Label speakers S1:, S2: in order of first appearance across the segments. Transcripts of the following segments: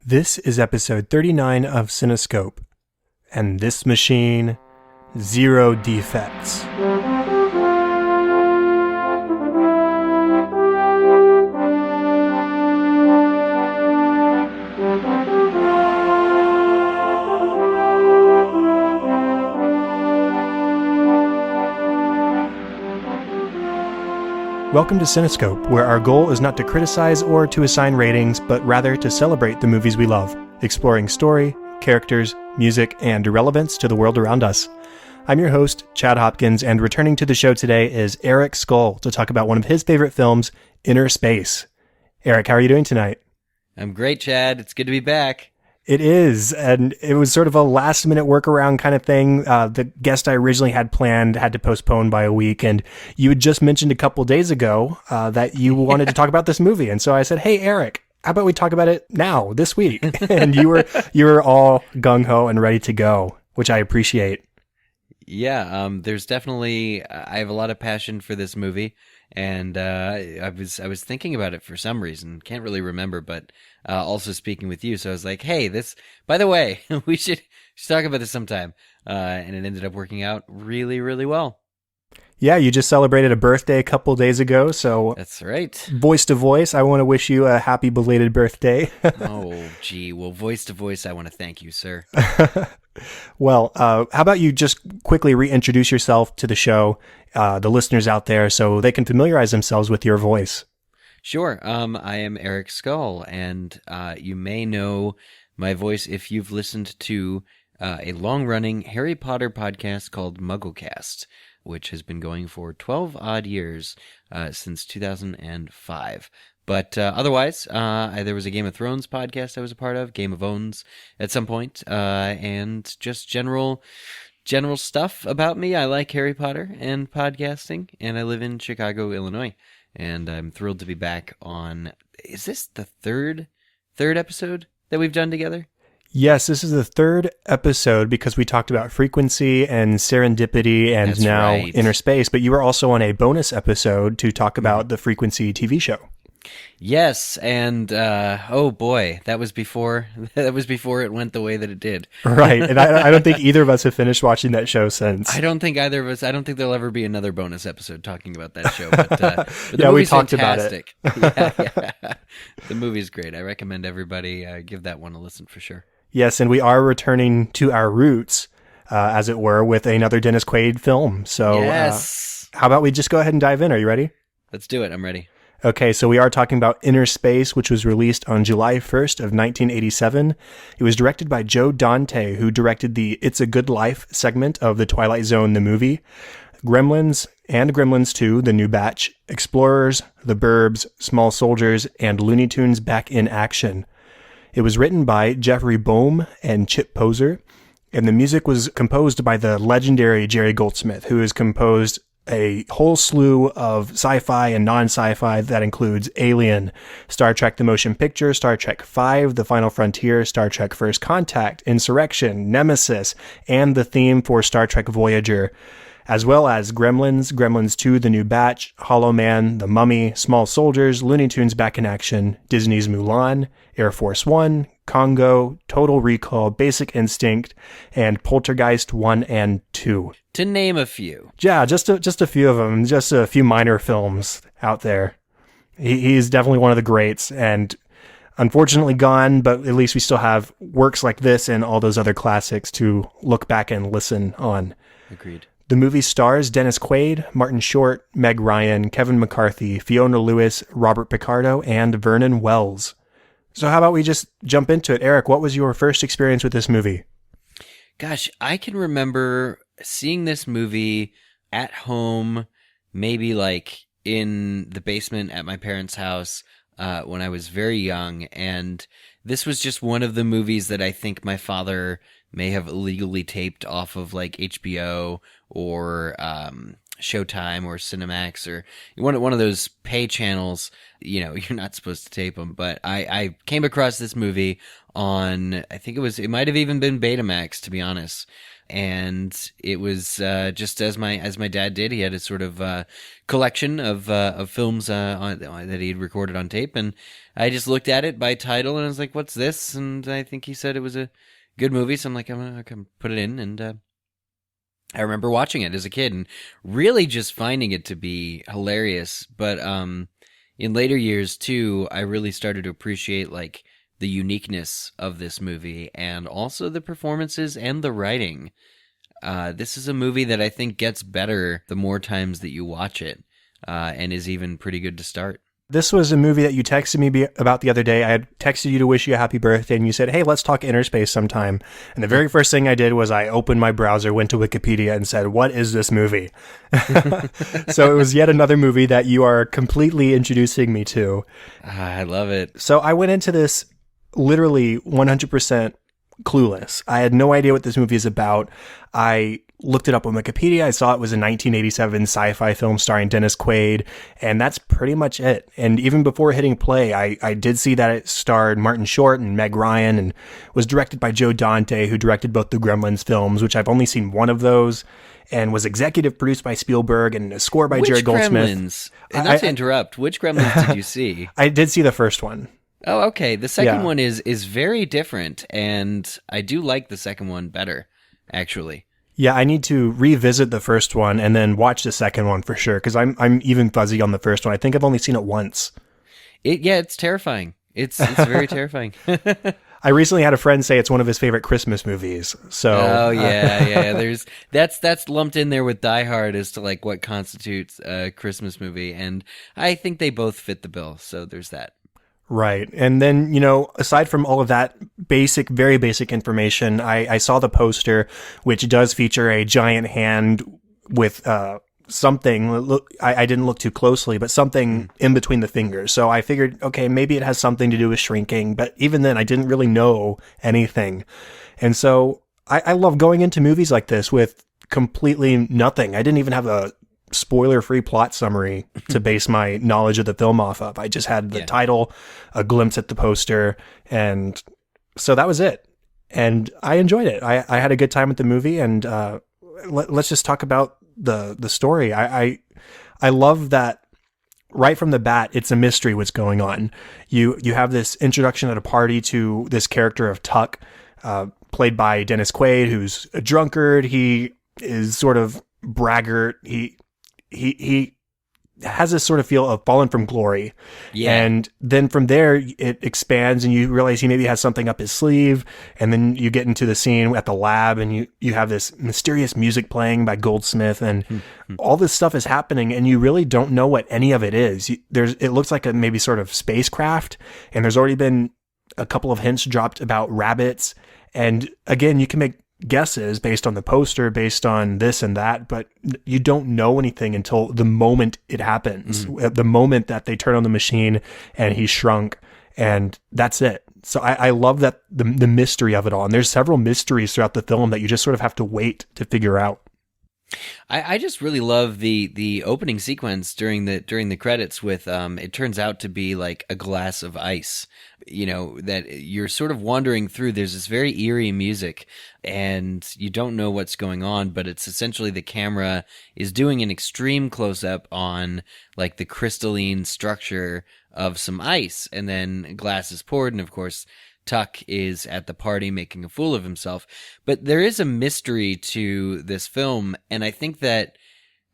S1: This is episode 39 of Cinescope, and this machine, zero defects. Welcome to Cinescope, where our goal is not to criticize or to assign ratings, but rather to celebrate the movies we love, exploring story, characters, music, and relevance to the world around us. I'm your host, Chad Hopkins, and returning to the show today is Eric Skull to talk about one of his favorite films, Innerspace. Eric, how are you doing tonight?
S2: I'm great, Chad. It's good to be back.
S1: It is, and it was sort of a last-minute workaround kind of thing. The guest I originally had planned had to postpone by a week, and you had just mentioned a couple days ago that you wanted to talk about this movie, and so I said, "Hey, Eric, how about we talk about it now, this week?" And you were all gung-ho and ready to go, which I appreciate.
S2: Yeah, there's definitely I have a lot of passion for this movie, and I was thinking about it for some reason, can't really remember, but also speaking with you, so I was like, hey, this, by the way, we should talk about this sometime, and it ended up working out really, really well.
S1: Yeah, you just celebrated a birthday a couple days ago, so
S2: that's right.
S1: Voice to voice, I want to wish you a happy belated birthday.
S2: Oh, gee, well, voice to voice, I want to thank you, sir.
S1: Well, how about you just quickly reintroduce yourself to the show, the listeners out there, so they can familiarize themselves with your voice.
S2: Sure. I am Eric Skull, and you may know my voice if you've listened to a long-running Harry Potter podcast called MuggleCast, which has been going for 12 odd years since 2005. But otherwise, there was a Game of Thrones podcast I was a part of, Game of Owns at some point, and just general stuff about me. I like Harry Potter and podcasting, and I live in Chicago, Illinois. And I'm thrilled to be back on, is this the third episode that we've done together?
S1: Yes, this is the third episode because we talked about frequency and serendipity and
S2: That's
S1: now
S2: right.
S1: Innerspace, but you were also on a bonus episode to talk about the Frequency TV show.
S2: Yes, and oh boy, that was before it went the way that it did.
S1: Right, and I don't think either of us have finished watching that show since.
S2: I don't think either of us. I don't think there'll ever be another bonus episode talking about that show. But the
S1: yeah, we
S2: movie's
S1: talked
S2: fantastic.
S1: about it.
S2: Yeah. The movie's great. I recommend everybody give that one a listen for sure.
S1: Yes, and we are returning to our roots, as it were, with another Dennis Quaid film. So,
S2: yes.
S1: How about we just go ahead and dive in? Are you ready?
S2: Let's do it. I'm ready.
S1: Okay, so we are talking about Innerspace, which was released on July 1st of 1987. It was directed by Joe Dante, who directed the It's a Good Life segment of The Twilight Zone, the movie, Gremlins and Gremlins 2, the new batch, Explorers, The Burbs, Small Soldiers, and Looney Tunes Back in Action. It was written by Jeffrey Boehm and Chip Poser, and the music was composed by the legendary Jerry Goldsmith, who has composed a whole slew of sci-fi and non-sci-fi that includes Alien, Star Trek the Motion Picture, Star Trek V, The Final Frontier, Star Trek First Contact, Insurrection, Nemesis, and the theme for Star Trek Voyager, as well as Gremlins, Gremlins 2, The New Batch, Hollow Man, The Mummy, Small Soldiers, Looney Tunes Back in Action, Disney's Mulan, Air Force One, Congo, Total Recall, Basic Instinct, and Poltergeist 1 and 2.
S2: To name a few.
S1: Yeah, just a few of them, just a few minor films out there. He's definitely one of the greats, and unfortunately gone, but at least we still have works like this and all those other classics to look back and listen on.
S2: Agreed.
S1: The movie stars Dennis Quaid, Martin Short, Meg Ryan, Kevin McCarthy, Fiona Lewis, Robert Picardo, and Vernon Wells. So how about we just jump into it? Eric, what was your first experience with this movie?
S2: Gosh, I can remember seeing this movie at home, maybe like in the basement at my parents' house when I was very young. And this was just one of the movies that I think my father may have illegally taped off of like HBO or Showtime or Cinemax or one of those pay channels. You're not supposed to tape them, but I came across this movie on, I think it might have even been Betamax, to be honest. And it was just as my dad did. He had a sort of collection of films that he had recorded on tape, and I just looked at it by title and I was like, "What's this?" And I think he said it was a good movie, so I'm like, "I'm gonna come put it in." And I remember watching it as a kid and really just finding it to be hilarious. But in later years too, I really started to appreciate like the uniqueness of this movie and also the performances and the writing. This is a movie that I think gets better the more times that you watch it, and is even pretty good to start.
S1: This was a movie that you texted me about the other day. I had texted you to wish you a happy birthday, and you said, hey, let's talk Innerspace sometime. And the very first thing I did was I opened my browser, went to Wikipedia, and said, what is this movie? So it was yet another movie that you are completely introducing me to.
S2: I love it.
S1: So I went into this literally 100% clueless. I had no idea what this movie is about. I looked it up on Wikipedia. I saw it was a 1987 sci-fi film starring Dennis Quaid, and that's pretty much it. And even before hitting play, I did see that it starred Martin Short and Meg Ryan and was directed by Joe Dante, who directed both the Gremlins films, which I've only seen one of those, and was executive produced by Spielberg and a score by Jerry Goldsmith.
S2: Gremlins? Not to interrupt, which Gremlins did you see?
S1: I did see the first one.
S2: Oh, okay. The second one is very different, and I do like the second one better, actually.
S1: Yeah, I need to revisit the first one and then watch the second one for sure, because I'm even fuzzy on the first one. I think I've only seen it once. It's
S2: terrifying. It's very terrifying.
S1: I recently had a friend say it's one of his favorite Christmas movies. So
S2: yeah. That's lumped in there with Die Hard as to like what constitutes a Christmas movie, and I think they both fit the bill. So there's that.
S1: Right. And then, aside from all of that very basic information, I saw the poster, which does feature a giant hand with something. I didn't look too closely, but something in between the fingers. So I figured, okay, maybe it has something to do with shrinking. But even then, I didn't really know anything. And so I love going into movies like this with completely nothing. I didn't even have a spoiler-free plot summary to base my knowledge of the film off of. I just had the title, a glimpse at the poster, and so that was it. And I enjoyed it. I had a good time with the movie, and let's just talk about the story. I love that right from the bat, it's a mystery what's going on. You have this introduction at a party to this character of Tuck, played by Dennis Quaid, who's a drunkard. He is sort of braggart. He has this sort of feel of fallen from glory. Yeah. And then from there, it expands and you realize he maybe has something up his sleeve. And then you get into the scene at the lab and you have this mysterious music playing by Goldsmith and all this stuff is happening and you really don't know what any of it is. It looks like a maybe sort of spacecraft, and there's already been a couple of hints dropped about rabbits. And again, you can make guesses based on the poster, based on this and that, but you don't know anything until the moment it happens, the moment that they turn on the machine and he's shrunk, and that's it. So I love that the mystery of it all. And there's several mysteries throughout the film that you just sort of have to wait to figure out.
S2: I just really love the opening sequence during the credits with it turns out to be like a glass of ice, that you're sort of wandering through. There's this very eerie music and you don't know what's going on, but it's essentially the camera is doing an extreme close up on like the crystalline structure of some ice, and then glass is poured, and of course Tuck is at the party making a fool of himself. But there is a mystery to this film, and I think that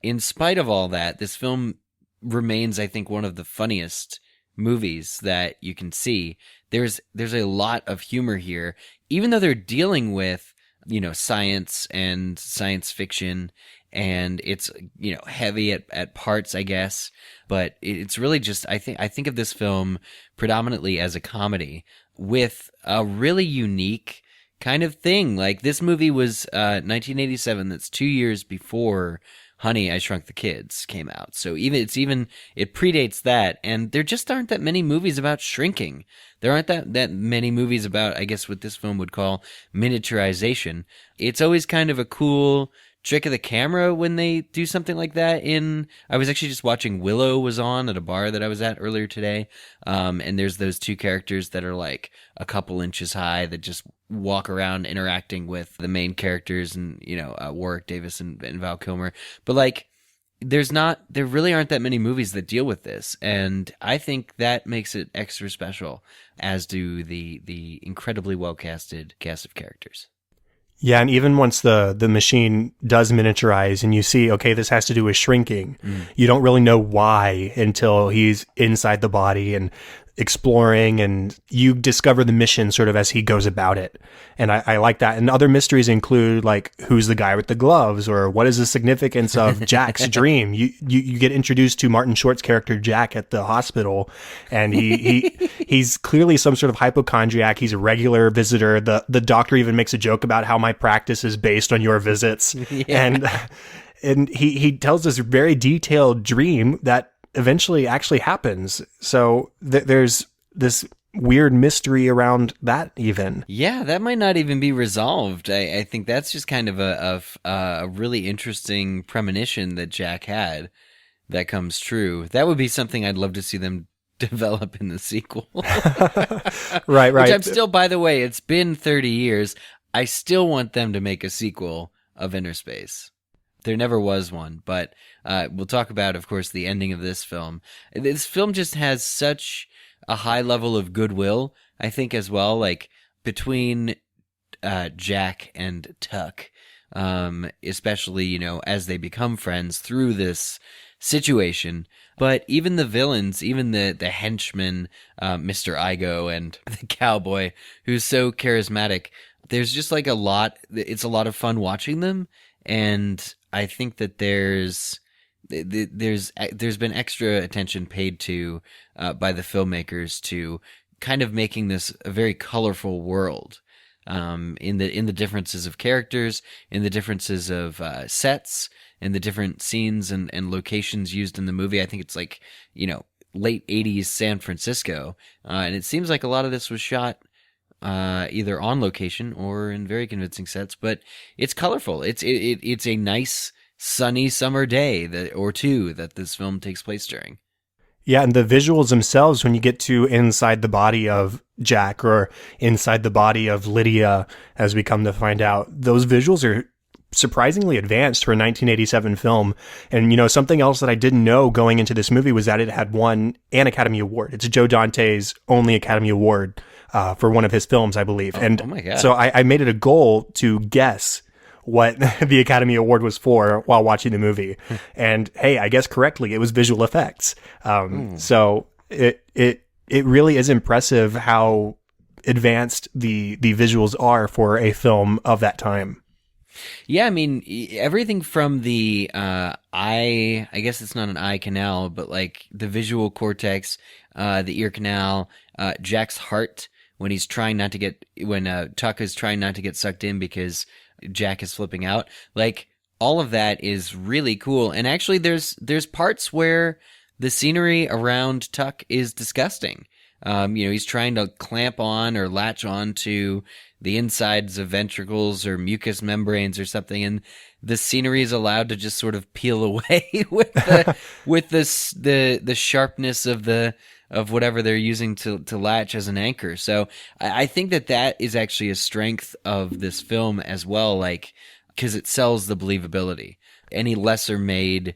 S2: in spite of all that, this film remains, I think, one of the funniest movies that you can see. There's a lot of humor here, even though they're dealing with, science and science fiction, and it's, heavy at parts, I guess, but it's really just, I think of this film predominantly as a comedy with a really unique kind of thing. Like, this movie was 1987. That's 2 years before Honey, I Shrunk the Kids came out. So it predates that, and there just aren't that many movies about shrinking. There aren't that many movies about, I guess, what this film would call miniaturization. It's always kind of a cool trick of the camera when they do something like that. I was actually just watching Willow was on at a bar that I was at earlier today. And there's those two characters that are like a couple inches high that just walk around interacting with the main characters and, Warwick Davis and Val Kilmer. But like, there really aren't that many movies that deal with this. And I think that makes it extra special, as do the incredibly well-casted cast of characters.
S1: Yeah, and even once the machine does miniaturize and you see, okay, this has to do with shrinking, you don't really know why until he's inside the body and exploring, and you discover the mission sort of as he goes about it. And I like that. And other mysteries include, like, who's the guy with the gloves, or what is the significance of Jack's dream? You get introduced to Martin Short's character Jack at the hospital, and he's clearly some sort of hypochondriac. He's a regular visitor. The doctor even makes a joke about how my practice is based on your visits. Yeah. And he tells this very detailed dream that eventually actually happens. So there's this weird mystery around that even.
S2: Yeah, that might not even be resolved. I think that's just kind of a really interesting premonition that Jack had that comes true. That would be something I'd love to see them develop in the sequel.
S1: Right.
S2: Which I'm still, by the way, it's been 30 years. I still want them to make a sequel of Innerspace. There never was one, but we'll talk about, of course, the ending of this film. This film just has such a high level of goodwill, I think, as well, like between Jack and Tuck, especially, as they become friends through this situation. But even the villains, even the henchman, Mr. Igo, and the cowboy, who's so charismatic, there's just like it's a lot of fun watching them. And I think that there's been extra attention paid to by the filmmakers to kind of making this a very colorful world, in the differences of characters, in the differences of sets, in the different scenes and locations used in the movie. I think it's like late 80s San Francisco, and it seems like a lot of this was shot either on location or in very convincing sets, but it's colorful. It's a nice sunny summer day or two that this film takes place during.
S1: Yeah, and the visuals themselves, when you get to inside the body of Jack or inside the body of Lydia, as we come to find out, those visuals are surprisingly advanced for a 1987 film. And, something else that I didn't know going into this movie was that it had won an Academy Award. It's Joe Dante's only Academy Award for one of his films, I believe.
S2: Oh my God.
S1: So I made it a goal to guess what the Academy Award was for while watching the movie. And hey, I guessed correctly. It was visual effects. So it really is impressive how advanced the visuals are for a film of that time.
S2: Yeah, I mean, everything from the eye, I guess it's not an eye canal, but like the visual cortex, the ear canal, Jack's heart when Tuck is trying not to get sucked in because Jack is flipping out. Like, all of that is really cool. And actually there's parts where the scenery around Tuck is disgusting. He's trying to clamp on or latch on to the insides of ventricles or mucous membranes or something, and the scenery is allowed to just sort of peel away with the sharpness of whatever they're using to latch as an anchor. So I think that is actually a strength of this film as well, like, because it sells the believability. Any lesser made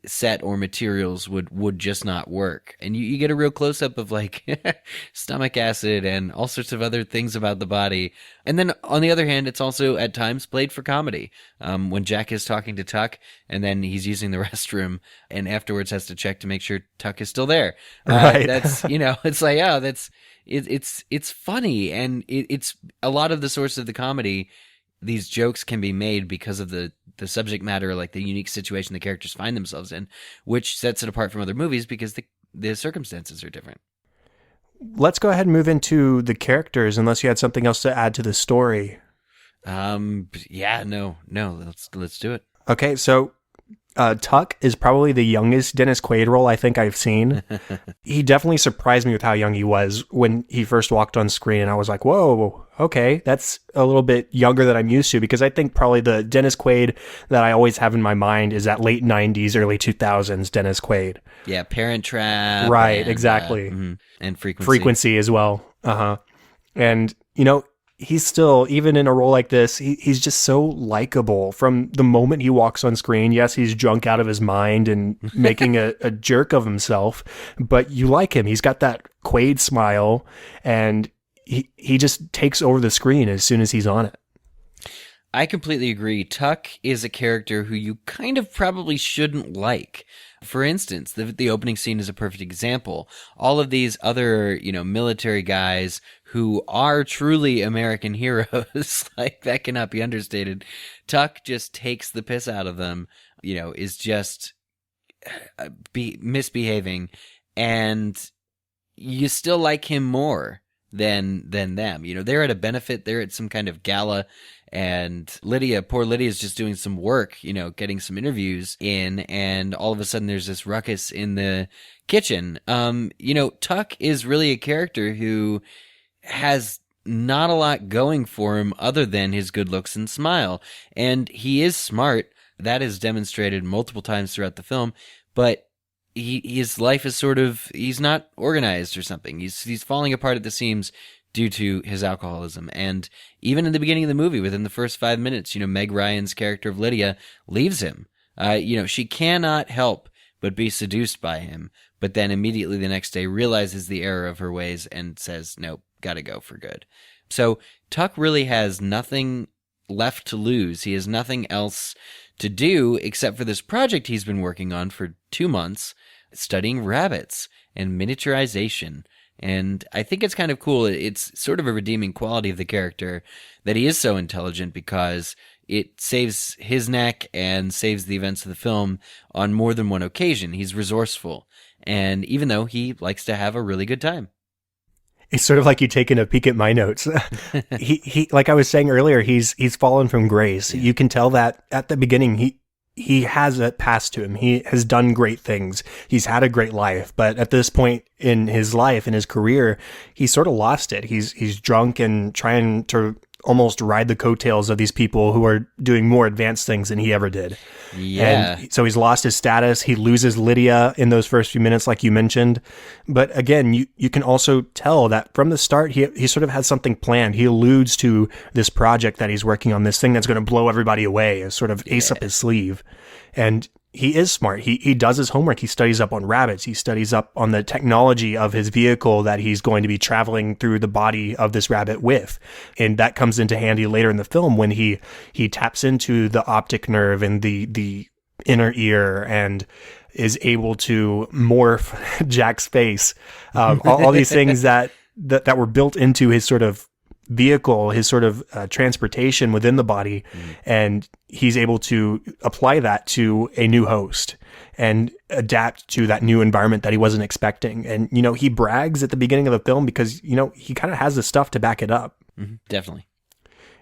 S2: set or materials would just not work. And you get a real close up of like stomach acid and all sorts of other things about the body. And then on the other hand, it's also at times played for comedy. When Jack is talking to Tuck and then he's using the restroom and afterwards has to check to make sure Tuck is still there.
S1: Right.
S2: That's, it's like, oh, it's funny. And it's a lot of the source of the comedy. These jokes can be made because of the subject matter, like the unique situation the characters find themselves in, which sets it apart from other movies because the circumstances are different.
S1: Let's go ahead and move into the characters, unless you had something else to add to the story.
S2: No, let's do it.
S1: Okay, so Tuck is probably the youngest Dennis Quaid role I think I've seen. He definitely surprised me with how young he was when he first walked on screen, and I was like, whoa, okay, that's a little bit younger than I'm used to, because I think probably the Dennis Quaid that I always have in my mind is that late 90s, early 2000s Dennis Quaid.
S2: Yeah, Parent Trap.
S1: Right,
S2: and,
S1: exactly.
S2: And Frequency.
S1: Frequency as well. And, you know, he's still, even in a role like this, he's just so likable from the moment he walks on screen. Yes, he's drunk out of his mind and making a jerk of himself, but you like him. He's got that Quaid smile, and he just takes over the screen as soon as he's on it.
S2: I completely agree. Tuck is a character who you kind of probably shouldn't like. For instance, the opening scene is a perfect example. All of these other, military guys who are truly American heroes, like that cannot be understated. Tuck just takes the piss out of them, is just misbehaving, and you still like him more than them. They're at a benefit, they're at some kind of gala, and poor Lydia is just doing some work, getting some interviews in, and all of a sudden there's this ruckus in the kitchen. Tuck is really a character who has not a lot going for him other than his good looks and smile. And he is smart. That is demonstrated multiple times throughout the film, but his life is he's not organized or something. He's falling apart at the seams due to his alcoholism. And even in the beginning of the movie, within the first 5 minutes, Meg Ryan's character of Lydia leaves him. She cannot help but be seduced by him, but then immediately the next day realizes the error of her ways and says, nope, gotta go for good. So Tuck really has nothing left to lose. He has nothing else to do except for this project he's been working on for 2 months, studying rabbits and miniaturization. And I think it's kind of cool. It's sort of a redeeming quality of the character that he is so intelligent, because it saves his neck and saves the events of the film on more than one occasion. He's resourceful. And even though he likes to have a really good time.
S1: It's sort of like you taking a peek at my notes. he like I was saying earlier, he's fallen from grace. Yeah. You can tell that at the beginning, he has a past to him. He has done great things. He's had a great life, but at this point in his life, in his career, he's sort of lost it. He's drunk and trying to almost ride the coattails of these people who are doing more advanced things than he ever did.
S2: Yeah.
S1: And so he's lost his status. He loses Lydia in those first few minutes, like you mentioned. But again, you can also tell that from the start, he sort of has something planned. He alludes to this project that he's working on, this thing that's going to blow everybody away, as sort of ace up his sleeve. And he is smart. He does his homework. He studies up on rabbits. He studies up on the technology of his vehicle that he's going to be traveling through the body of this rabbit with. And that comes into handy later in the film when he taps into the optic nerve and the inner ear and is able to morph Jack's face. All these things that were built into his sort of vehicle, his sort of transportation within the body, and he's able to apply that to a new host and adapt to that new environment that he wasn't expecting. And, he brags at the beginning of the film because, he kind of has the stuff to back it up.
S2: Mm-hmm, definitely.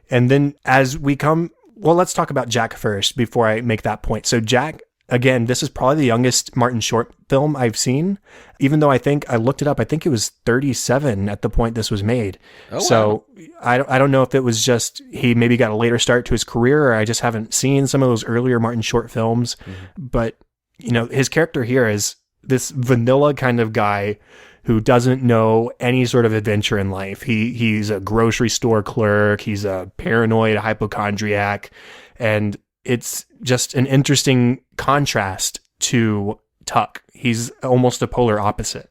S1: And then let's talk about Jack first before I make that point. So Jack, again, this is probably the youngest Martin Short film I've seen, even though I looked it up. I think it was 37 at the point this was made.
S2: Oh,
S1: so
S2: wow.
S1: I don't know if it was just he maybe got a later start to his career, or I just haven't seen some of those earlier Martin Short films. Mm-hmm. But, his character here is this vanilla kind of guy who doesn't know any sort of adventure in life. He's a grocery store clerk. He's a paranoid hypochondriac. And it's just an interesting contrast to Tuck. He's almost a polar opposite.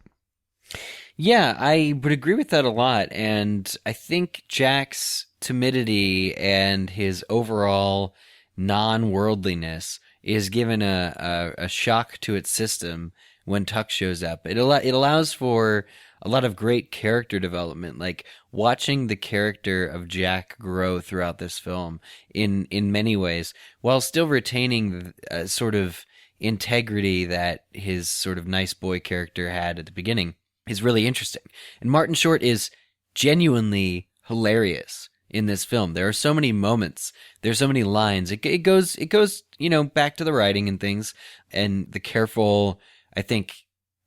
S2: Yeah, I would agree with that a lot. And I think Jack's timidity and his overall non-worldliness is given a shock to its system when Tuck shows up. It allows for a lot of great character development, like watching the character of Jack grow throughout this film in many ways, while still retaining a sort of integrity that his sort of nice boy character had at the beginning, is really interesting. And Martin Short is genuinely hilarious in this film. There are so many moments. There's so many lines. It goes, back to the writing and things and the careful, I think,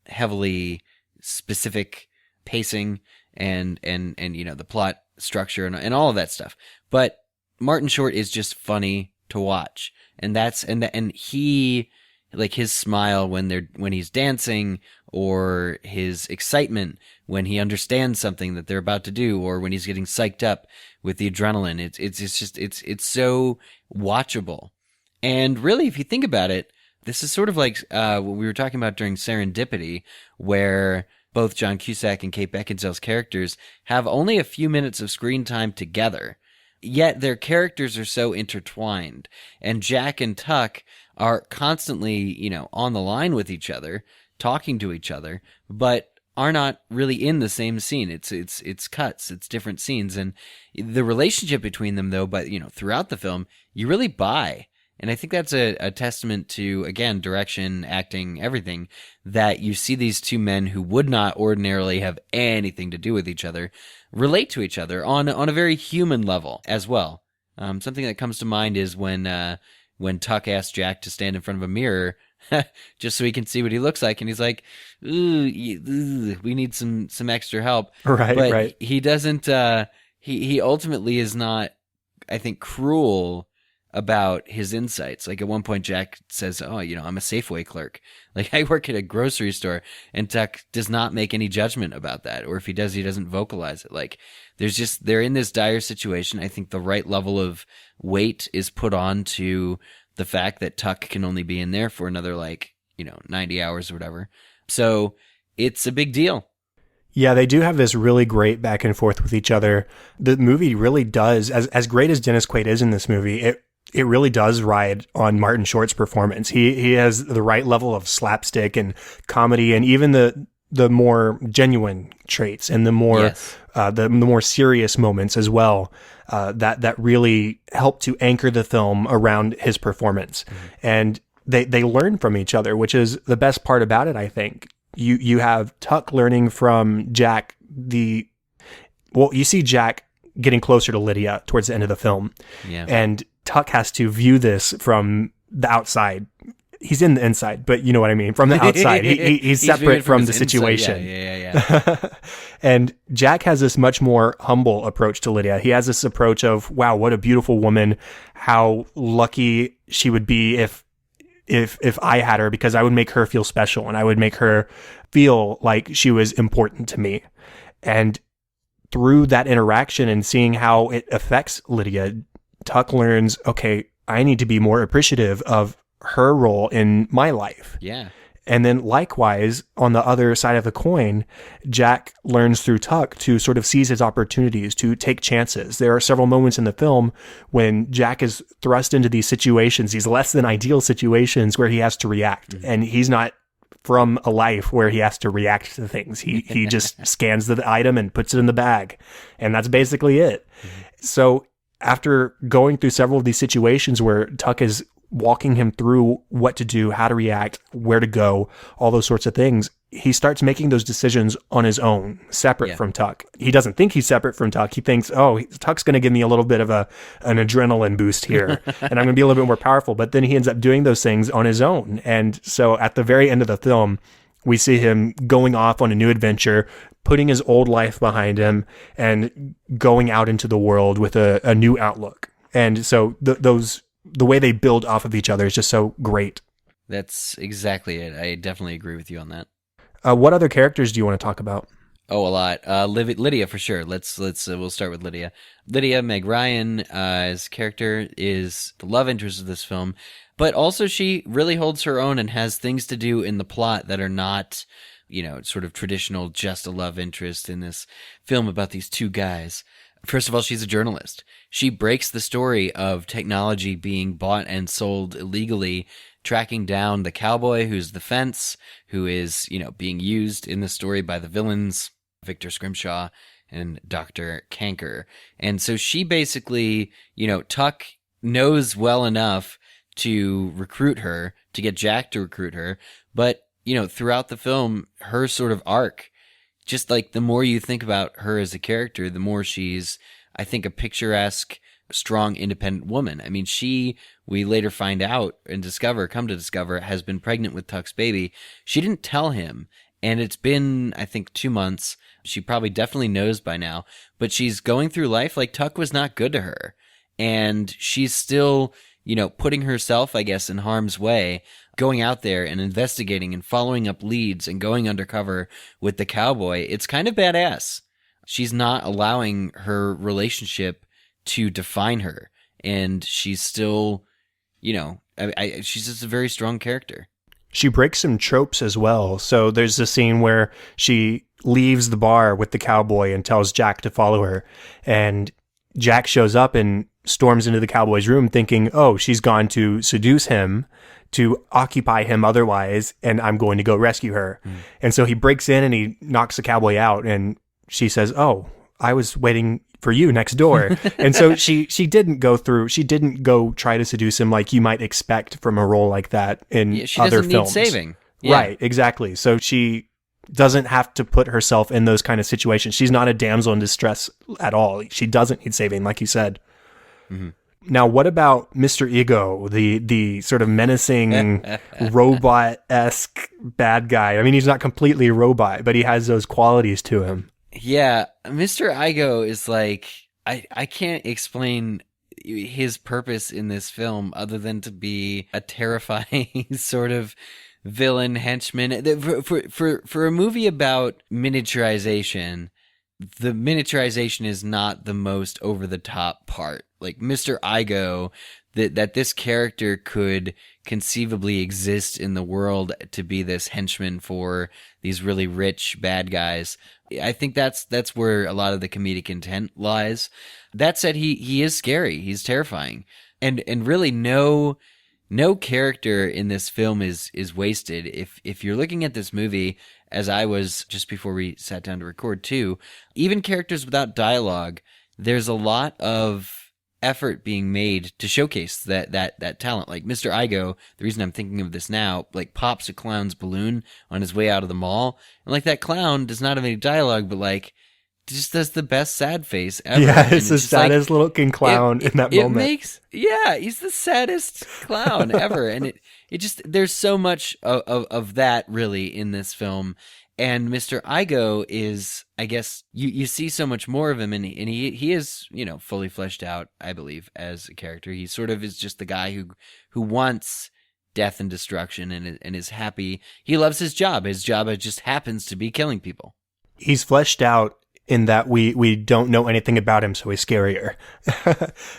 S2: heavily specific pacing and the plot structure and all of that stuff. But Martin Short is just funny to watch. And he, like, his smile when he's dancing, or his excitement when he understands something that they're about to do, or when he's getting psyched up with the adrenaline. It's so watchable. And really, if you think about it, this is sort of like what we were talking about during Serendipity, where both John Cusack and Kate Beckinsale's characters have only a few minutes of screen time together, yet their characters are so intertwined. And Jack and Tuck are constantly, on the line with each other, talking to each other, but are not really in the same scene. It's cuts, it's different scenes, and the relationship between them, though, but throughout the film, you really buy. And I think that's a testament to, again, direction, acting, everything, that you see these two men who would not ordinarily have anything to do with each other relate to each other on a very human level as well. Something that comes to mind is when Tuck asks Jack to stand in front of a mirror just so he can see what he looks like, and he's like, "Ooh, we need some extra help."
S1: Right,
S2: but
S1: right.
S2: He doesn't. He ultimately is not, I think, cruel about his insights. Like, at one point, Jack says, "Oh, I'm a Safeway clerk. Like, I work at a grocery store," and Tuck does not make any judgment about that, or if he does, he doesn't vocalize it. Like, they're in this dire situation. I think the right level of weight is put on to the fact that Tuck can only be in there for another 90 hours or whatever. So it's a big deal.
S1: Yeah, they do have this really great back and forth with each other. The movie really does, as great as Dennis Quaid is in this movie, it really does ride on Martin Short's performance. He has the right level of slapstick and comedy, and even the more genuine traits and the more
S2: Yes.
S1: the more serious moments as well. That really help to anchor the film around his performance. Mm-hmm. And they learn from each other, which is the best part about it, I think. You have Tuck learning from Jack you see Jack getting closer to Lydia towards the end of the film.
S2: Yeah.
S1: And Tuck has to view this from the outside. He's in the inside, but you know what I mean? From the outside. He's separate from the situation.
S2: Yeah.
S1: And Jack has this much more humble approach to Lydia. He has this approach of, wow, what a beautiful woman. How lucky she would be if I had her, because I would make her feel special and I would make her feel like she was important to me. And through that interaction and seeing how it affects Lydia, Tuck learns, okay, I need to be more appreciative of her role in my life.
S2: Yeah.
S1: And then likewise, on the other side of the coin, Jack learns through Tuck to sort of seize his opportunities, to take chances. There are several moments in the film when Jack is thrust into these situations, these less than ideal situations where he has to react. Mm-hmm. And he's not from a life where he has to react to things. He just scans the item and puts it in the bag. And that's basically it. Mm-hmm. So after going through several of these situations where Tuck is walking him through what to do, how to react, where to go, all those sorts of things, he starts making those decisions on his own, separate from Tuck. He doesn't think he's separate from Tuck. He thinks, oh, Tuck's going to give me a little bit of an adrenaline boost here, and I'm going to be a little bit more powerful. But then he ends up doing those things on his own. And so at the very end of the film, we see him going off on a new adventure, putting his old life behind him, and going out into the world with a new outlook. And so the way they build off of each other is just so great.
S2: That's exactly it. I definitely agree with you on that.
S1: What other characters do you want to talk about?
S2: Oh, a lot. Lydia for sure. We'll start with Lydia. Lydia, Meg Ryan's character, is the love interest of this film, but also she really holds her own and has things to do in the plot that are not, sort of traditional, just a love interest in this film about these two guys. First of all, she's a journalist. She breaks the story of technology being bought and sold illegally, tracking down the cowboy who's the fence, who is, being used in the story by the villains, Victor Scrimshaw and Dr. Kanker. And so she basically, Tuck knows well enough to recruit her, to get Jack to recruit her. But, throughout the film, her sort of arc, just like the more you think about her as a character, the more she's I think, a picturesque, strong, independent woman. I mean, we later find out and come to discover, has been pregnant with Tuck's baby. She didn't tell him, and it's been, I think, 2 months. She probably definitely knows by now, but she's going through life like Tuck was not good to her. And she's still, putting herself, I guess, in harm's way, going out there and investigating and following up leads and going undercover with the cowboy. It's kind of badass. She's not allowing her relationship to define her. And she's still, she's just a very strong character.
S1: She breaks some tropes as well. So there's a scene where she leaves the bar with the cowboy and tells Jack to follow her. And Jack shows up and storms into the cowboy's room thinking, oh, she's gone to seduce him, to occupy him otherwise, and I'm going to go rescue her. And so he breaks in and he knocks the cowboy out, and she says, oh, I was waiting for you next door. And so she didn't go try to seduce him like you might expect from a role like that in
S2: she
S1: other
S2: doesn't
S1: films.
S2: need saving. Yeah.
S1: Right, exactly. So she doesn't have to put herself in those kind of situations. She's not a damsel in distress at all. She doesn't need saving, like you said. Mm-hmm. Now, what about Mr. Ego, the sort of menacing, robot-esque bad guy? I mean, he's not completely a robot, but he has those qualities to him.
S2: Yeah, Mr. Igo is like, I can't explain his purpose in this film other than to be a terrifying sort of villain henchman. For a movie about miniaturization, the miniaturization is not the most over-the-top part. Like, Mr. Igo, that this character could conceivably exist in the world to be this henchman for these really rich bad guys. I think that's where a lot of the comedic intent lies. That said, he is scary. He's terrifying. And really no character in this film is wasted. If you're looking at this movie, as I was just before we sat down to record too, even characters without dialogue, there's a lot of effort being made to showcase that talent. Like Mr. Igo, the reason I'm thinking of this now, like pops a clown's balloon on his way out of the mall, and like that clown does not have any dialogue, but like just does the best sad face ever.
S1: Yeah, it's the saddest looking clown in that moment.
S2: He's the saddest clown ever, and it just, there's so much of that really in this film. And Mr. Igo is, I guess, you see so much more of him, and he is, fully fleshed out, I believe, as a character. He sort of is just the guy who wants death and destruction and is happy. He loves his job. His job just happens to be killing people.
S1: He's fleshed out in that we don't know anything about him, so he's scarier.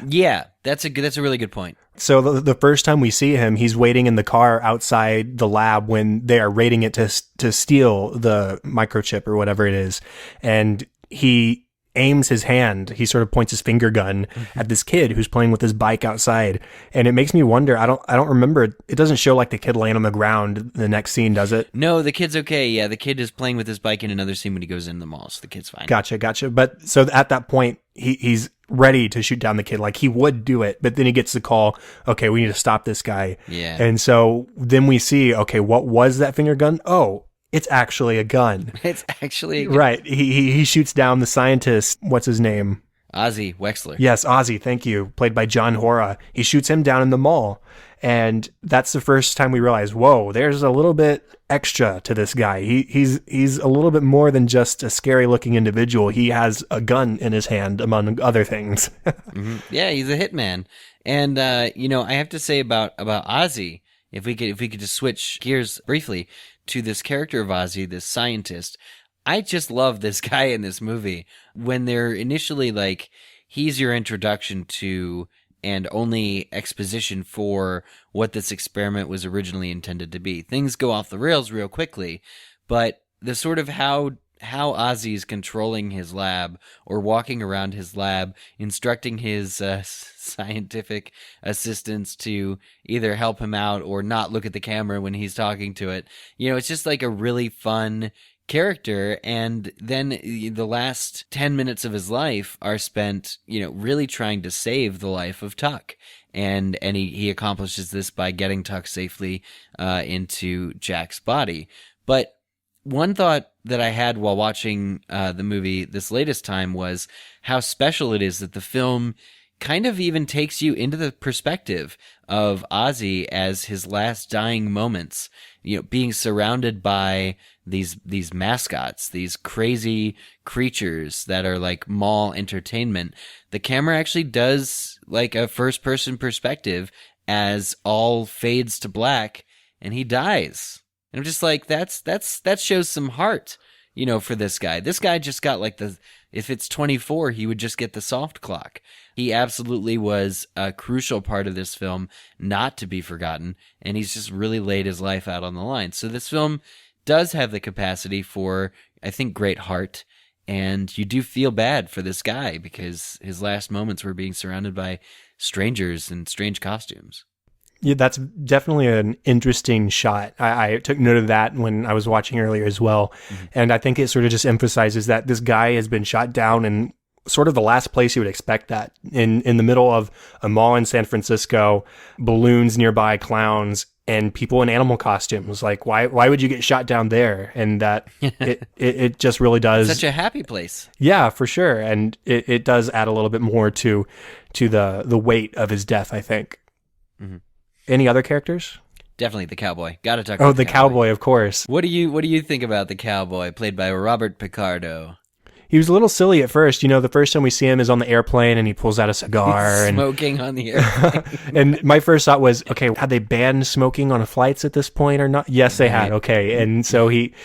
S2: Yeah, that's a really good point.
S1: So the first time we see him, he's waiting in the car outside the lab when they are raiding it to steal the microchip or whatever it is. And he aims his hand, he sort of points his finger gun at this kid who's playing with his bike outside. And it makes me wonder, I don't remember, it doesn't show like the kid laying on the ground the next scene, does it?
S2: No, the kid's okay. Yeah, the kid is playing with his bike in another scene when he goes in the mall, so the kid's fine.
S1: Gotcha. But so at that point, he's ready to shoot down the kid, like he would do it, but then he gets the call, okay, we need to stop this guy.
S2: Yeah.
S1: And so then we see, okay, what was that finger gun? Oh, it's actually a gun.
S2: It's actually a gun.
S1: Right. He shoots down the scientist. What's his name?
S2: Ozzy Wexler.
S1: Yes, Ozzy. Thank you. Played by John Hora. He shoots him down in the mall. And that's the first time we realize, whoa, there's a little bit extra to this guy. He's a little bit more than just a scary looking individual. He has a gun in his hand, among other things.
S2: Mm-hmm. Yeah, he's a hitman. And, I have to say about Ozzy, if we could just switch gears briefly to this character of Ozzy, this scientist. I just love this guy in this movie. When they're initially like, he's your introduction to and only exposition for what this experiment was originally intended to be. Things go off the rails real quickly, but the sort of how Ozzy's controlling his lab or walking around his lab, instructing his scientific assistants to either help him out or not look at the camera when he's talking to it. It's just like a really fun character. And then the last 10 minutes of his life are spent, really trying to save the life of Tuck. And he accomplishes this by getting Tuck safely into Jack's body. But one thought that I had while watching the movie this latest time was how special it is that the film kind of even takes you into the perspective of Ozzy as his last dying moments, being surrounded by these mascots, these crazy creatures that are like mall entertainment. The camera actually does like a first person perspective as all fades to black and he dies. And I'm just like, that shows some heart, for this guy. This guy just got like if it's 24, he would just get the soft clock. He absolutely was a crucial part of this film, not to be forgotten, and he's just really laid his life out on the line. So this film does have the capacity for, I think, great heart, and you do feel bad for this guy because his last moments were being surrounded by strangers in strange costumes.
S1: Yeah, that's definitely an interesting shot. I took note of that when I was watching earlier as well. Mm-hmm. And I think it sort of just emphasizes that this guy has been shot down in sort of the last place you would expect that. In the middle of a mall in San Francisco, balloons nearby, clowns, and people in animal costumes. Like, why would you get shot down there? And that it just really does.
S2: Such a happy place.
S1: Yeah, for sure. And it does add a little bit more to the weight of his death, I think. Mm-hmm. Any other characters?
S2: Definitely the cowboy. Got to talk about
S1: the cowboy, of course.
S2: What do you think about the cowboy played by Robert Picardo?
S1: He was a little silly at first. The first time we see him is on the airplane and he pulls out a cigar.
S2: Smoking on the airplane.
S1: And my first thought was, okay, had they banned smoking on flights at this point or not? Yes, they had. Okay. And so he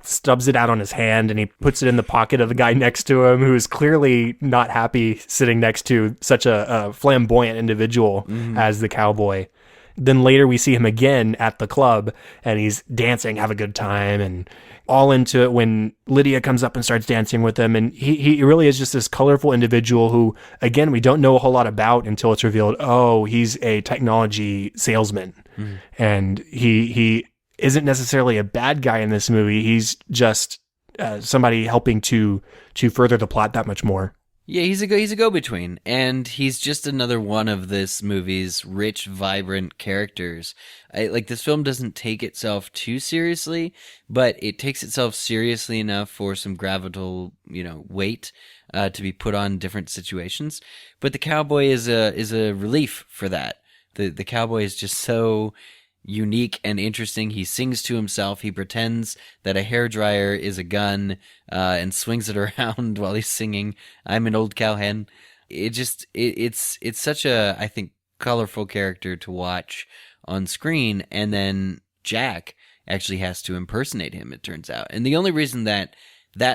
S1: stubs it out on his hand and he puts it in the pocket of the guy next to him who is clearly not happy sitting next to such a flamboyant individual as the cowboy. Then later we see him again at the club and he's dancing, have a good time, and all into it when Lydia comes up and starts dancing with him. And he really is just this colorful individual who, again, we don't know a whole lot about until it's revealed, oh, he's a technology salesman. And he isn't necessarily a bad guy in this movie. He's just somebody helping to further the plot that much more.
S2: Yeah, he's a go-between, and he's just another one of this movie's rich, vibrant characters. This film doesn't take itself too seriously, but it takes itself seriously enough for some gravital, weight to be put on different situations. But the cowboy is a relief for that. The cowboy is just so unique and interesting. He sings to himself. He pretends that a hairdryer is a gun and swings it around while he's singing, "I'm an old cowhen." It's such a, I think, colorful character to watch on screen. And then Jack actually has to impersonate him, it turns out. And the only reason that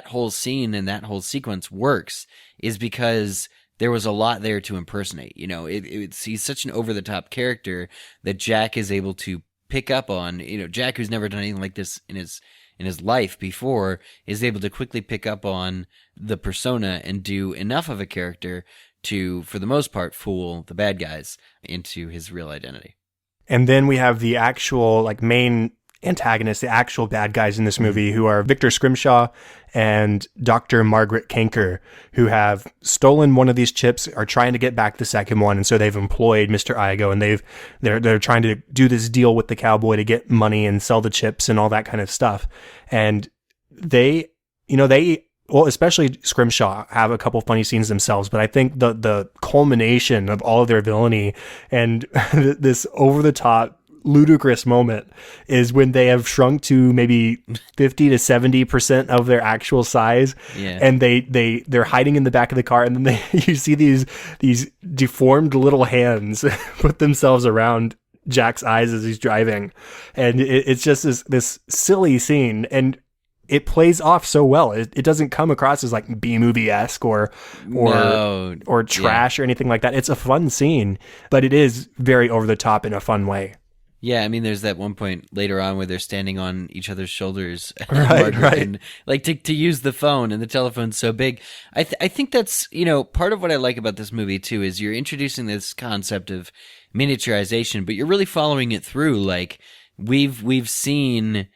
S2: whole scene and that whole sequence works is because there was a lot there to impersonate. He's such an over-the-top character that Jack is able to pick up on. Jack, who's never done anything like this in his life before, is able to quickly pick up on the persona and do enough of a character to, for the most part, fool the bad guys into his real identity.
S1: And then we have the actual main antagonists, the actual bad guys in this movie, who are Victor Scrimshaw and Dr. Margaret Kanker, who have stolen one of these chips, are trying to get back the second one, and so they've employed Mr. Igo, and they're trying to do this deal with the cowboy to get money and sell the chips and all that kind of stuff. And they especially Scrimshaw, have a couple funny scenes themselves, but I think the culmination of all of their villainy and this over-the-top ludicrous moment is when they have shrunk to maybe 50 to 70% of their actual size. Yeah. And they're hiding in the back of the car, and then you see these deformed little hands put themselves around Jack's eyes as he's driving. And it's just this silly scene, and it plays off so well. It doesn't come across as B-movie-esque or trash or anything like that. It's a fun scene, but it is very over the top in a fun way.
S2: Yeah, I mean, there's that one point later on where they're standing on each other's shoulders,
S1: right.
S2: And to use the phone, and the telephone's so big. I think that's part of what I like about this movie too is you're introducing this concept of miniaturization, but you're really following it through. We've seen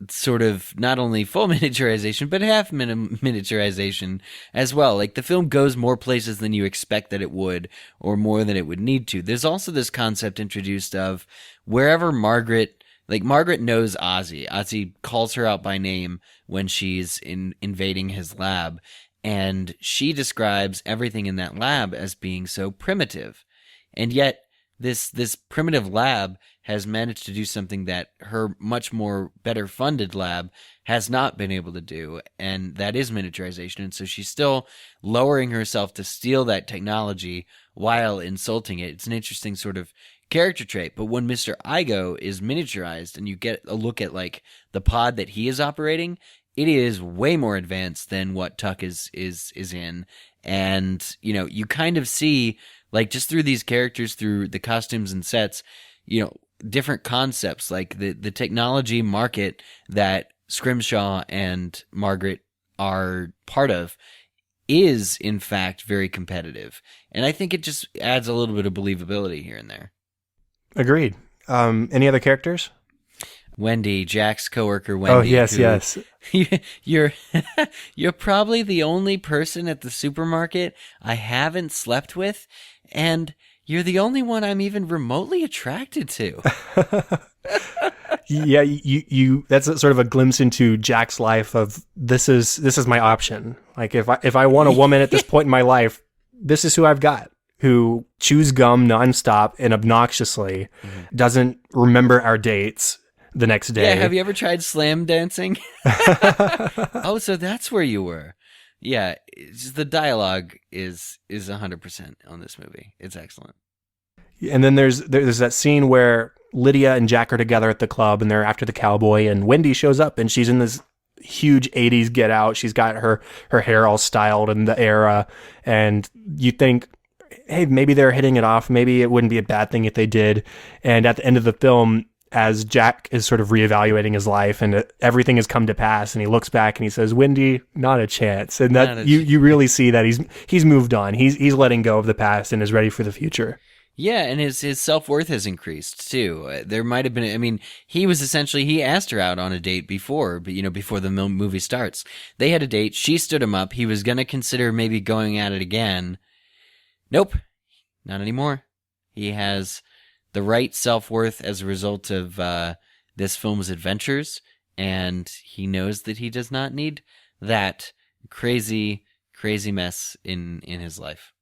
S2: sort of not only full miniaturization, but half miniaturization as well. The film goes more places than you expect that it would, or more than it would need to. There's also this concept introduced of wherever Margaret Like, Margaret knows Ozzy. Ozzy calls her out by name when she's invading his lab, and she describes everything in that lab as being so primitive. And yet, this primitive lab has managed to do something that her much more better funded lab has not been able to do, and that is miniaturization. And so she's still lowering herself to steal that technology while insulting it. It's an interesting sort of character trait. But when Mr. Igo is miniaturized and you get a look at like the pod that he is operating, it is way more advanced than what Tuck is in. And, you know, you kind of see, like, just through these characters, through the costumes and sets, you know, different concepts, like the technology market that Scrimshaw and Margaret are part of is, in fact, very competitive. And I think it just adds a little bit of believability here and there.
S1: Agreed. Any other characters?
S2: Wendy, Jack's coworker, Wendy.
S1: Oh, yes.
S2: You're probably the only person at the supermarket I haven't slept with, and you're the only one I'm even remotely attracted to.
S1: Yeah, you that's sort of a glimpse into Jack's life of this is my option. Like if I want a woman at this point in my life, this is who I've got. Who chews gum nonstop and obnoxiously, doesn't remember our dates the next day.
S2: Yeah, have you ever tried slam dancing? Oh, so that's where you were. Yeah, the dialogue is 100% on this movie. It's excellent.
S1: And then there's that scene where Lydia and Jack are together at the club and they're after the cowboy, and Wendy shows up and she's in this huge 80s get out. She's got her hair all styled in the era, and you think, hey, maybe they're hitting it off. Maybe it wouldn't be a bad thing if they did. And at the end of the film, as Jack is sort of reevaluating his life and everything has come to pass, and he looks back and he says, Wendy, not a chance. And that you really see that he's moved on. He's letting go of the past and is ready for the future.
S2: Yeah, and his self-worth has increased too. There might have been, I mean, he asked her out on a date before, but before the movie starts. They had a date, she stood him up, he was going to consider maybe going at it again. Nope, not anymore. He has the right self-worth as a result of this film's adventures, and he knows that he does not need that crazy, crazy mess in his life.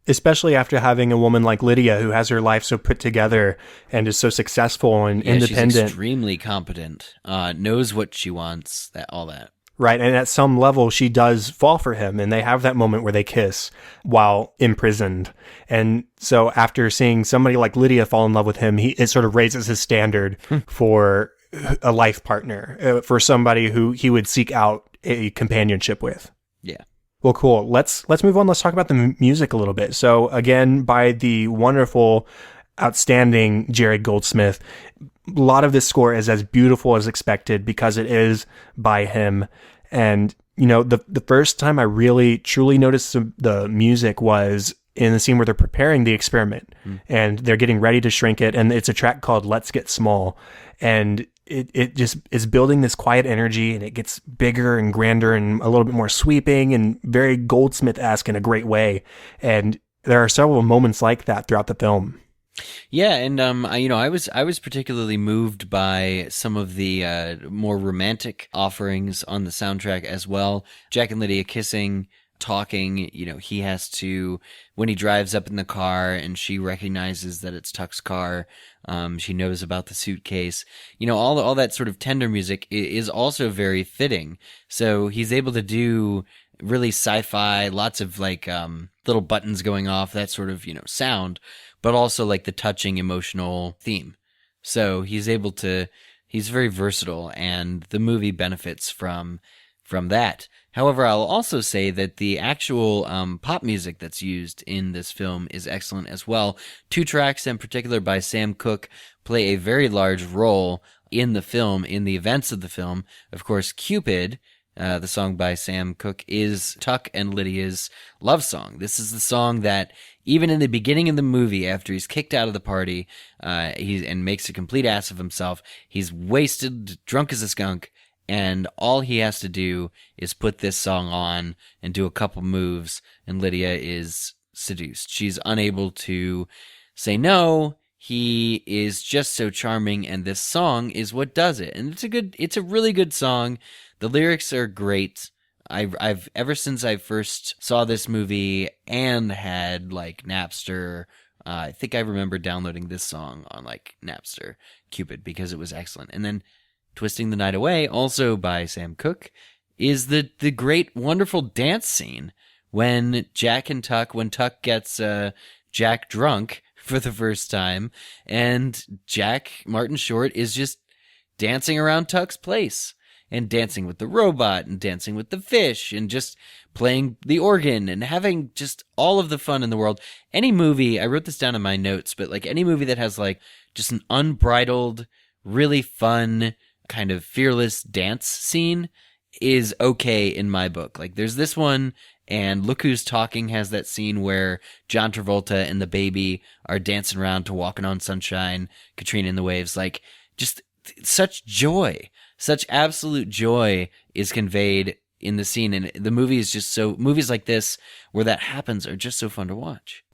S1: Especially after having a woman like Lydia who has her life so put together and is so successful and independent.
S2: She's extremely competent, knows what she wants, all that.
S1: Right, and at some level, she does fall for him, and they have that moment where they kiss while imprisoned. And so after seeing somebody like Lydia fall in love with him, it sort of raises his standard for a life partner, for somebody who he would seek out a companionship with.
S2: Yeah.
S1: Well, cool. Let's move on. Let's talk about the music a little bit. So again, by the wonderful, outstanding Jerry Goldsmith. A lot of this score is as beautiful as expected because it is by him. And, the first time I really truly noticed the music was in the scene where they're preparing the experiment and they're getting ready to shrink it. And it's a track called Let's Get Small. And it just is building this quiet energy, and it gets bigger and grander and a little bit more sweeping and very Goldsmith-esque in a great way. And there are several moments like that throughout the film.
S2: Yeah, and I was particularly moved by some of the more romantic offerings on the soundtrack as well. Jack and Lydia kissing, talking. He has to, when he drives up in the car and she recognizes that it's Tuck's car. She knows about the suitcase. All that sort of tender music is also very fitting. So he's able to do really sci-fi, lots of like little buttons going off, that sort of sound. But also like the touching emotional theme. So he's very versatile, and the movie benefits from that. However, I'll also say that the actual pop music that's used in this film is excellent as well. 2 tracks in particular by Sam Cooke play a very large role in the film, in the events of the film. Of course, Cupid, the song by Sam Cooke, is Tuck and Lydia's love song. This is the song that, even in the beginning of the movie, after he's kicked out of the party, and makes a complete ass of himself, he's wasted, drunk as a skunk, and all he has to do is put this song on and do a couple moves, and Lydia is seduced. She's unable to say no. He is just so charming, and this song is what does it. And it's a really good song. The lyrics are great. I've ever since I first saw this movie and had like Napster, I think I remember downloading this song on like Napster, Cupid, because it was excellent. And then Twisting the Night Away, also by Sam Cooke, is the great, wonderful dance scene when Tuck gets Jack drunk for the first time, and Jack Martin Short is just dancing around Tuck's place and dancing with the robot and dancing with the fish and just playing the organ and having just all of the fun in the world. Any movie, I wrote this down in my notes, but like any movie that has like just an unbridled, really fun, kind of fearless dance scene is okay in my book. Like there's this one, and Look Who's Talking has that scene where John Travolta and the baby are dancing around to Walking on Sunshine, Katrina and the Waves. Like, just such joy, such absolute joy is conveyed in the scene. And the movie is just movies like this where that happens are just so fun to watch.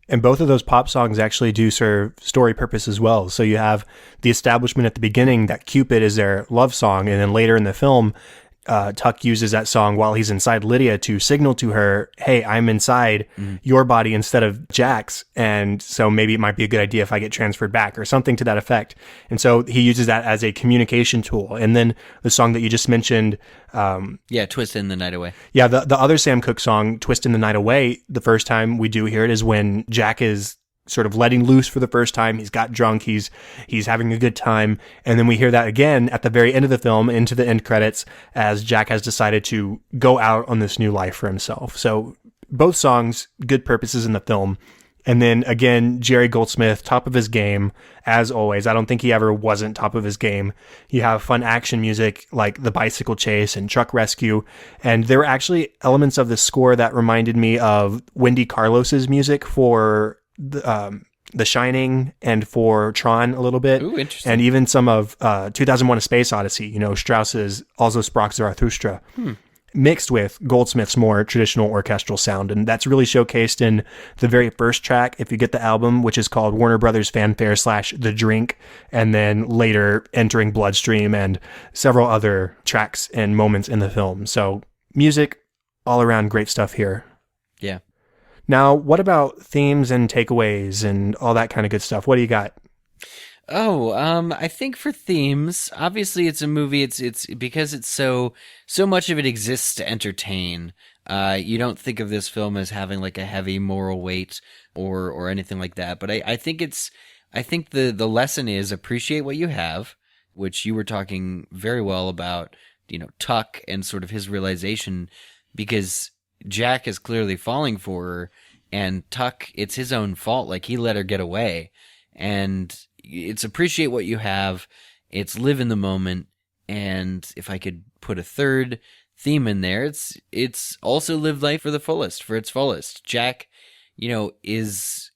S1: And both of those pop songs actually do serve story purpose as well. So you have the establishment at the beginning that Cupid is their love song, and then later in the film, Tuck uses that song while he's inside Lydia to signal to her, hey, I'm inside your body instead of Jack's, and so maybe it might be a good idea if I get transferred back, or something to that effect. And so he uses that as a communication tool. And then the song that you just mentioned,
S2: Twisting the Night Away.
S1: Yeah, the other Sam Cooke song, Twisting the Night Away, the first time we do hear it is when Jack is sort of letting loose for the first time. He's got drunk. He's having a good time. And then we hear that again at the very end of the film into the end credits as Jack has decided to go out on this new life for himself. So both songs, good purposes in the film. And then again, Jerry Goldsmith, top of his game, as always. I don't think he ever wasn't top of his game. You have fun action music like the bicycle chase and truck rescue. And there were actually elements of the score that reminded me of Wendy Carlos's music for The Shining and for Tron a little bit.
S2: Ooh, interesting.
S1: And even some of 2001: A Space Odyssey, Strauss's Also Sprach Zarathustra, mixed with Goldsmith's more traditional orchestral sound. And that's really showcased in the very first track, if you get the album, which is called Warner Brothers Fanfare / The Drink, and then later entering Bloodstream and several other tracks and moments in the film. So music, all around great stuff here.
S2: Yeah.
S1: Now, what about themes and takeaways and all that kind of good stuff? What do you got?
S2: Oh, I think for themes, obviously it's a movie. It's because it's so much of it exists to entertain. You don't think of this film as having like a heavy moral weight or anything like that. But I think the lesson is appreciate what you have, which you were talking very well about, Tuck and sort of his realization, because Jack is clearly falling for her, and Tuck, it's his own fault. Like, he let her get away. And it's appreciate what you have. It's live in the moment. And if I could put a third theme in there, it's also live life for its fullest. Jack, it's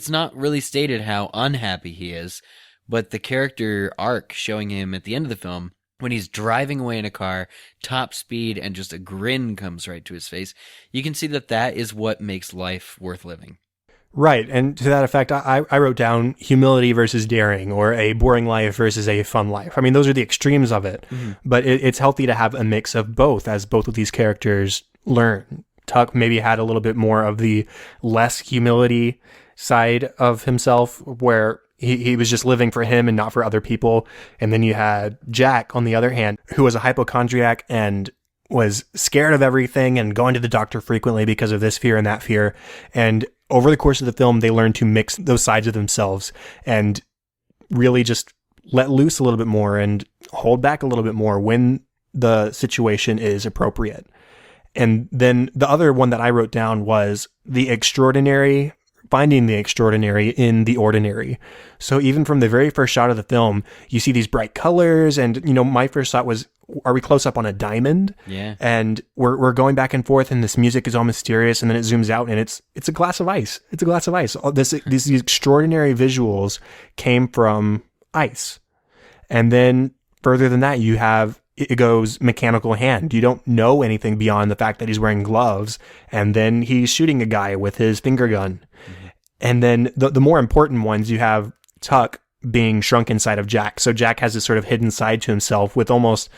S2: not really stated how unhappy he is, but the character arc showing him at the end of the film, when he's driving away in a car, top speed, and just a grin comes right to his face, you can see that is what makes life worth living.
S1: Right. And to that effect, I wrote down humility versus daring, or a boring life versus a fun life. I mean, those are the extremes of it, but it's healthy to have a mix of both, as both of these characters learn. Tuck maybe had a little bit more of the less humility side of himself, where he was just living for him and not for other people. And then you had Jack, on the other hand, who was a hypochondriac and was scared of everything and going to the doctor frequently because of this fear and that fear. And over the course of the film, they learned to mix those sides of themselves and really just let loose a little bit more and hold back a little bit more when the situation is appropriate. And then the other one that I wrote down was finding the extraordinary in the ordinary. So even from the very first shot of the film, you see these bright colors, and my first thought was, are we close up on a diamond?
S2: Yeah.
S1: And we're going back and forth, and this music is all mysterious, and then it zooms out, and it's a glass of ice. It's a glass of ice. These extraordinary visuals came from ice. And then further than that, it goes mechanical hand. You don't know anything beyond the fact that he's wearing gloves, and then he's shooting a guy with his finger gun. And then the more important ones, you have Tuck being shrunk inside of Jack. So Jack has this sort of hidden side to himself with almost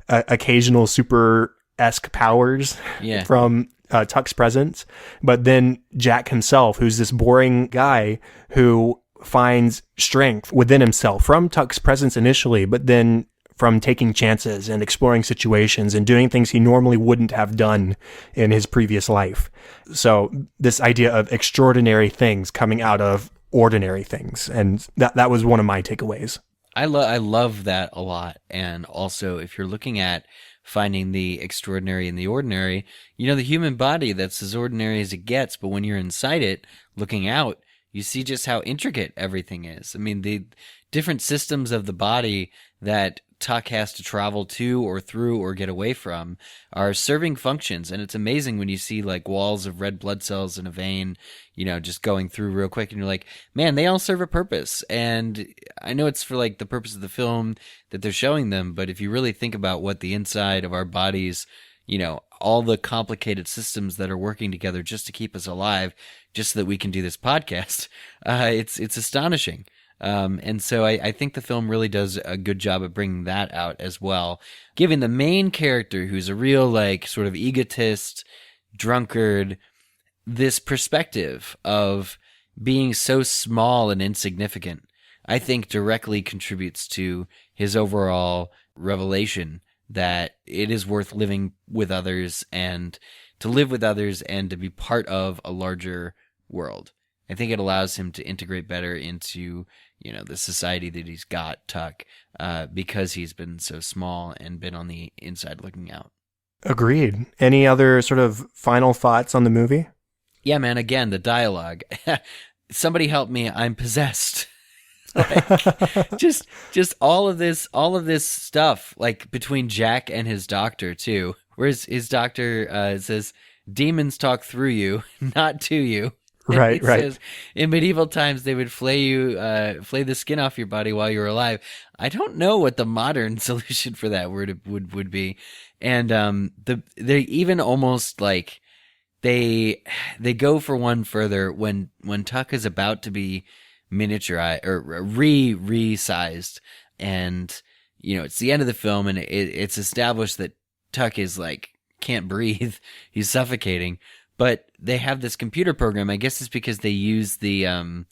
S1: occasional super-esque powers from Tuck's presence. But then Jack himself, who's this boring guy who finds strength within himself from Tuck's presence initially, but then from taking chances and exploring situations and doing things he normally wouldn't have done in his previous life. So this idea of extraordinary things coming out of ordinary things. And that was one of my takeaways.
S2: I love that a lot. And also, if you're looking at finding the extraordinary in the ordinary, the human body, that's as ordinary as it gets. But when you're inside it, looking out, you see just how intricate everything is. I mean, the different systems of the body that Tuck has to travel to or through or get away from are serving functions. And it's amazing when you see like walls of red blood cells in a vein, just going through real quick, and you're like, man, they all serve a purpose. And I know it's for like the purpose of the film that they're showing them, but if you really think about what the inside of our bodies, all the complicated systems that are working together just to keep us alive, just so that we can do this podcast, it's astonishing. And so I think the film really does a good job of bringing that out as well, giving the main character, who's a real like sort of egotist, drunkard, this perspective of being so small and insignificant, I think directly contributes to his overall revelation that it is worth living with others and to live with others and to be part of a larger world. I think it allows him to integrate better into, the society that he's got, Tuck, because he's been so small and been on the inside looking out.
S1: Agreed. Any other sort of final thoughts on the movie?
S2: Yeah, man, again, the dialogue. Somebody help me, I'm possessed. Just all of this stuff, like between Jack and his doctor too, where his doctor says, demons talk through you, not to you.
S1: Right.
S2: Says, in medieval times, they would flay the skin off your body while you were alive. I don't know what the modern solution for that would be. And they even almost like they go for one further when Tuck is about to be miniaturized or resized, and it's the end of the film, and it's established that Tuck is like can't breathe, he's suffocating. But they have this computer program. I guess it's because they use the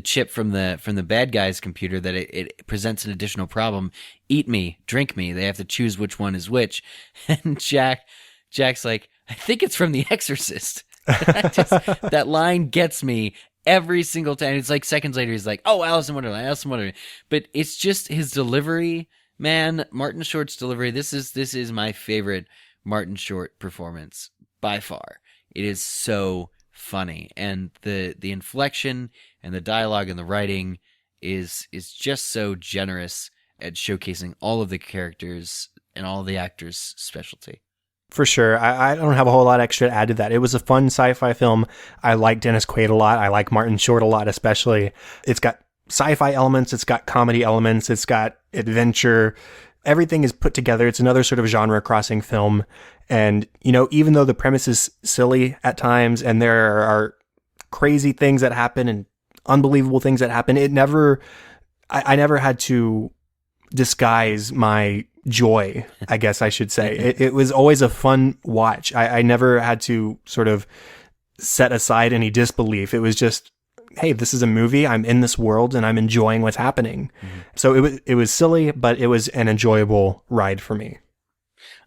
S2: chip from the bad guy's computer that it presents an additional problem. Eat me, drink me. They have to choose which one is which. And Jack's like, I think it's from The Exorcist. That line gets me every single time. It's like seconds later, he's like, oh, Alice in Wonderland. But it's just his delivery, man. Martin Short's delivery. This is my favorite Martin Short performance by far. It is so funny, and the inflection and the dialogue and the writing is just so generous at showcasing all of the characters and all of the actors' specialty.
S1: For sure. I don't have a whole lot extra to add to that. It was a fun sci-fi film. I like Dennis Quaid a lot. I like Martin Short a lot, especially. It's got sci-fi elements. It's got comedy elements. It's got adventure. Everything is put together. It's another sort of genre-crossing film. And, even though the premise is silly at times and there are crazy things that happen and unbelievable things that happen, I never had to disguise my joy, I guess I should say. It was always a fun watch. I never had to sort of set aside any disbelief. It was just, hey, this is a movie. I'm in this world and I'm enjoying what's happening. Mm-hmm. So it was silly, but it was an enjoyable ride for me.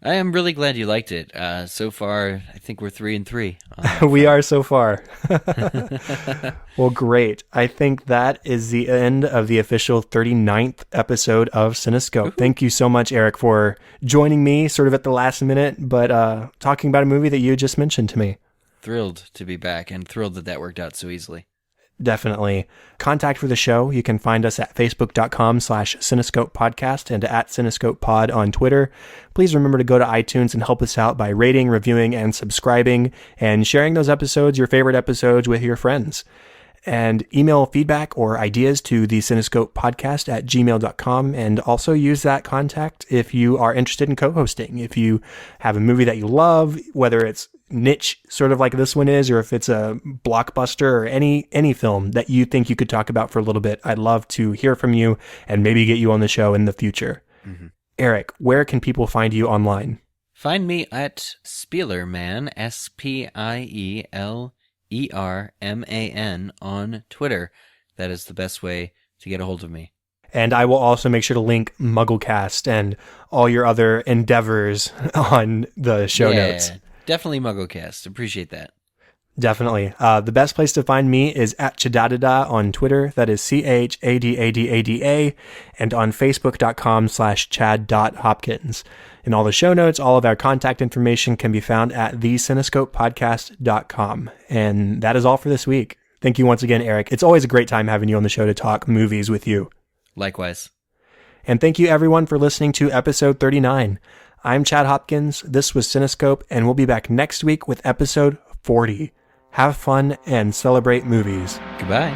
S2: I am really glad you liked it. So far, I think we're 3-3.
S1: We are so far. Well, great. I think that is the end of the official 39th episode of Cinescope. Ooh. Thank you so much, Eric, for joining me sort of at the last minute, but talking about a movie that you just mentioned to me.
S2: Thrilled to be back and thrilled that worked out so easily.
S1: Definitely. Contact for the show. You can find us at facebook.com/Cinescope Podcast and at Cinescope Pod on Twitter. Please remember to go to iTunes and help us out by rating, reviewing, and subscribing, and sharing those episodes, your favorite episodes, with your friends. And email feedback or ideas to the Cinescope Podcast at gmail.com, and also use that contact if you are interested in co-hosting. If you have a movie that you love, whether it's niche sort of like this one is, or if it's a blockbuster or any film that you think you could talk about for a little bit, I'd love to hear from you and maybe get you on the show in the future. Mm-hmm. Eric, where can people find you online?
S2: Find me at Spielerman, SPIELERMAN on Twitter. That is the best way to get a hold of me.
S1: And I will also make sure to link MuggleCast and all your other endeavors on the show notes.
S2: Definitely MuggleCast. Appreciate that.
S1: Definitely. The best place to find me is at Chadadada on Twitter. That is CHADADADA, and on Facebook.com/Chad.Hopkins. In all the show notes, all of our contact information can be found at thecinescopepodcast.com. And that is all for this week. Thank you once again, Eric. It's always a great time having you on the show to talk movies with you.
S2: Likewise.
S1: And thank you everyone for listening to episode 39. I'm Chad Hopkins. This was Cinescope, and we'll be back next week with episode 40. Have fun and celebrate movies.
S2: Goodbye.